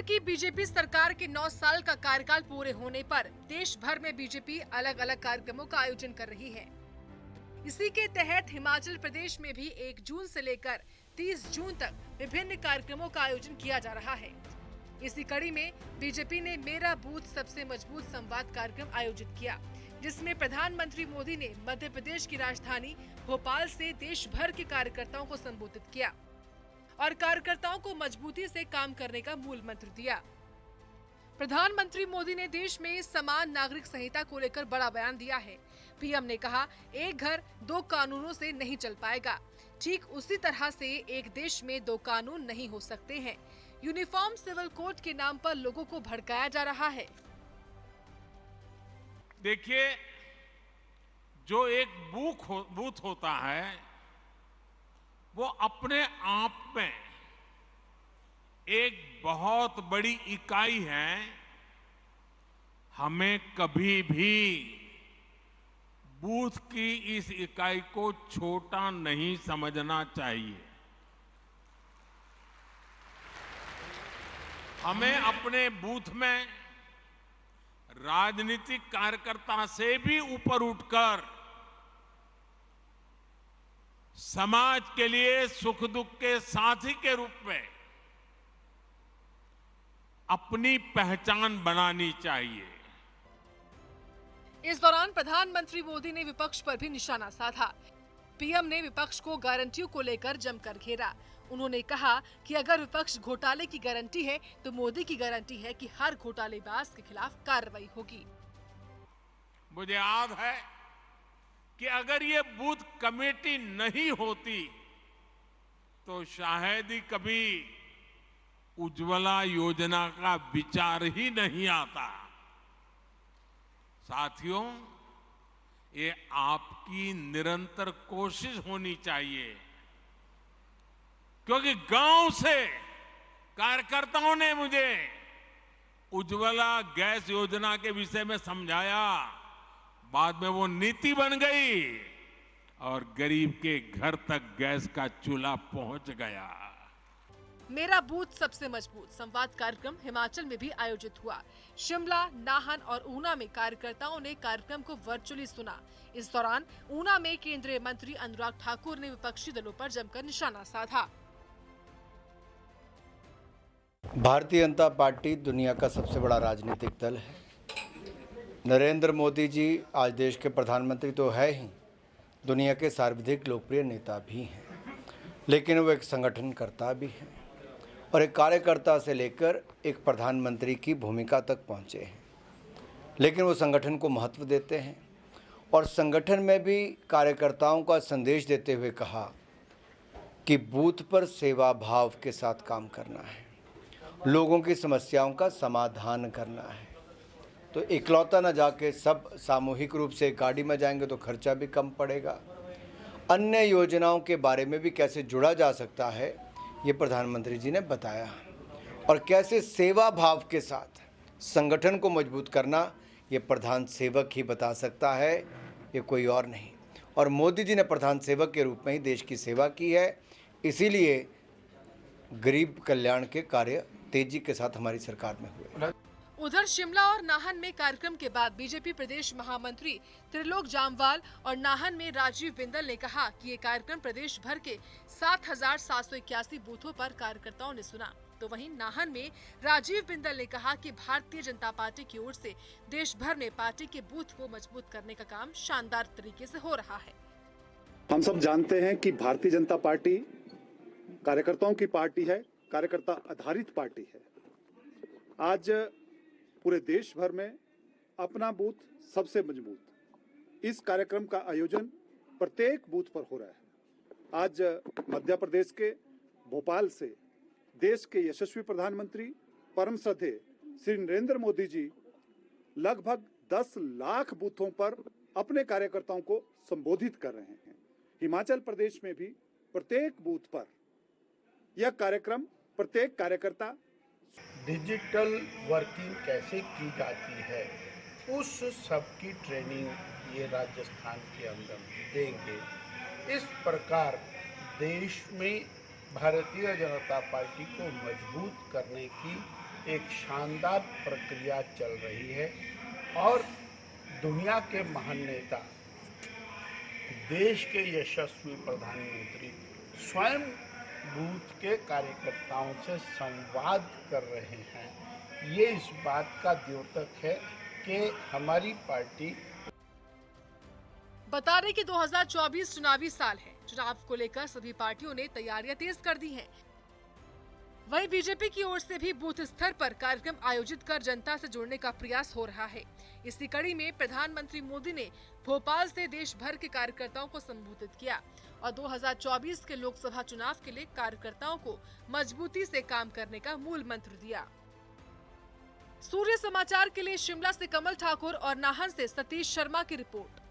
की बीजेपी सरकार के 9 साल का कार्यकाल पूरे होने पर देश भर में बीजेपी अलग अलग कार्यक्रमों का आयोजन कर रही है। इसी के तहत हिमाचल प्रदेश में भी 1 जून से लेकर 30 जून तक विभिन्न कार्यक्रमों का आयोजन किया जा रहा है। इसी कड़ी में बीजेपी ने मेरा बूथ सबसे मजबूत संवाद कार्यक्रम आयोजित किया, जिसमें प्रधानमंत्री मोदी ने मध्य प्रदेश की राजधानी भोपाल से देश भर के कार्यकर्ताओं को संबोधित किया और कार्यकर्ताओं को मजबूती से काम करने का मूल मंत्र दिया। प्रधानमंत्री मोदी ने देश में समान नागरिक संहिता को लेकर बड़ा बयान दिया है। पीएम ने कहा, एक घर 2 कानूनों से नहीं चल पाएगा। ठीक उसी तरह से एक देश में 2 कानून नहीं हो सकते हैं। यूनिफॉर्म सिविल कोड के नाम पर लोगों को भड़काया जा रहा है। देखिए, जो एक बूथ होता है वो अपने आप में एक बहुत बड़ी इकाई है। हमें कभी भी बूथ की इस इकाई को छोटा नहीं समझना चाहिए। हमें अपने बूथ में राजनीतिक कार्यकर्ता से भी ऊपर उठकर समाज के लिए सुख दुख के साथी के रूप में अपनी पहचान बनानी चाहिए। इस दौरान प्रधानमंत्री मोदी ने विपक्ष पर भी निशाना साधा। पीएम ने विपक्ष को गारंटियों को लेकर जमकर घेरा। उन्होंने कहा कि अगर विपक्ष घोटाले की गारंटी है तो मोदी की गारंटी है कि हर घोटालेबाज के खिलाफ कार्रवाई होगी। मुझे याद है कि अगर ये बूथ कमेटी नहीं होती तो शायद ही कभी उज्ज्वला योजना का विचार ही नहीं आता। साथियों, ये आपकी निरंतर कोशिश होनी चाहिए, क्योंकि गांव से कार्यकर्ताओं ने मुझे उज्ज्वला गैस योजना के विषय में समझाया। बाद में वो नीति बन गई और गरीब के घर तक गैस का चूल्हा पहुंच गया। मेरा बूथ सबसे मजबूत संवाद कार्यक्रम हिमाचल में भी आयोजित हुआ। शिमला, नाहन और ऊना में कार्यकर्ताओं ने कार्यक्रम को वर्चुअली सुना। इस दौरान ऊना में केंद्रीय मंत्री अनुराग ठाकुर ने विपक्षी दलों पर जमकर निशाना साधा। भारतीय जनता पार्टी दुनिया का सबसे बड़ा राजनीतिक दल है। नरेंद्र मोदी जी आज देश के प्रधानमंत्री तो है ही, दुनिया के सर्वाधिक लोकप्रिय नेता भी हैं, लेकिन वो एक संगठनकर्ता भी हैं और एक कार्यकर्ता से लेकर एक प्रधानमंत्री की भूमिका तक पहुँचे हैं। लेकिन वो संगठन को महत्व देते हैं और संगठन में भी कार्यकर्ताओं का संदेश देते हुए कहा कि बूथ पर सेवा भाव के साथ काम करना है, लोगों की समस्याओं का समाधान करना है। तो इकलौता न जाके सब सामूहिक रूप से गाड़ी में जाएंगे तो खर्चा भी कम पड़ेगा। अन्य योजनाओं के बारे में भी कैसे जुड़ा जा सकता है, ये प्रधानमंत्री जी ने बताया। और कैसे सेवा भाव के साथ संगठन को मजबूत करना, ये प्रधान सेवक ही बता सकता है, ये कोई और नहीं। और मोदी जी ने प्रधान सेवक के रूप में ही देश की सेवा की है, इसीलिए गरीब कल्याण के कार्य तेजी के साथ हमारी सरकार में हुए। उधर शिमला और नाहन में कार्यक्रम के बाद बीजेपी प्रदेश महामंत्री त्रिलोक जामवाल और नाहन में राजीव बिंदल ने कहा कि ये कार्यक्रम प्रदेश भर के 7,781 बूथों पर कार्यकर्ताओं ने सुना। तो वहीं नाहन में राजीव बिंदल ने कहा कि भारतीय जनता पार्टी की ओर से देश भर में पार्टी के बूथ को मजबूत करने का काम शानदार तरीके से हो रहा है। हम सब जानते हैं कि भारतीय जनता पार्टी कार्यकर्ताओं की पार्टी है, कार्यकर्ता आधारित पार्टी है। आज पूरे देश भर में अपना बूथ सबसे मजबूत, इस कार्यक्रम का आयोजन प्रत्येक बूथ पर हो रहा है। आज मध्य प्रदेश के भोपाल से देश के यशस्वी प्रधानमंत्री परम श्रद्धेय श्री नरेंद्र मोदी जी लगभग 10 लाख बूथों पर अपने कार्यकर्ताओं को संबोधित कर रहे हैं। हिमाचल प्रदेश में भी प्रत्येक बूथ पर यह कार्यक्रम प्रत्येक कार्यकर्ता डिजिटल वर्किंग कैसे की जाती है उस सब की ट्रेनिंग ये राजस्थान के अंदर देंगे। इस प्रकार देश में भारतीय जनता पार्टी को मजबूत करने की एक शानदार प्रक्रिया चल रही है और दुनिया के महान नेता, देश के यशस्वी प्रधानमंत्री स्वयं बूथ के कार्यकर्ताओं से संवाद कर रहे हैं। ये इस बात का द्योतक है कि हमारी पार्टी बता दें कि 2024 चुनावी साल है। चुनाव को लेकर सभी पार्टियों ने तैयारियां तेज कर दी हैं। वहीं बीजेपी की ओर से भी बूथ स्तर पर कार्यक्रम आयोजित कर जनता से जुड़ने का प्रयास हो रहा है। इसी कड़ी में प्रधानमंत्री मोदी ने भोपाल से देश भर के कार्यकर्ताओं को संबोधित किया और 2024 के लोकसभा चुनाव के लिए कार्यकर्ताओं को मजबूती से काम करने का मूल मंत्र दिया। सूर्य समाचार के लिए शिमला से कमल ठाकुर और नाहन से सतीश शर्मा की रिपोर्ट।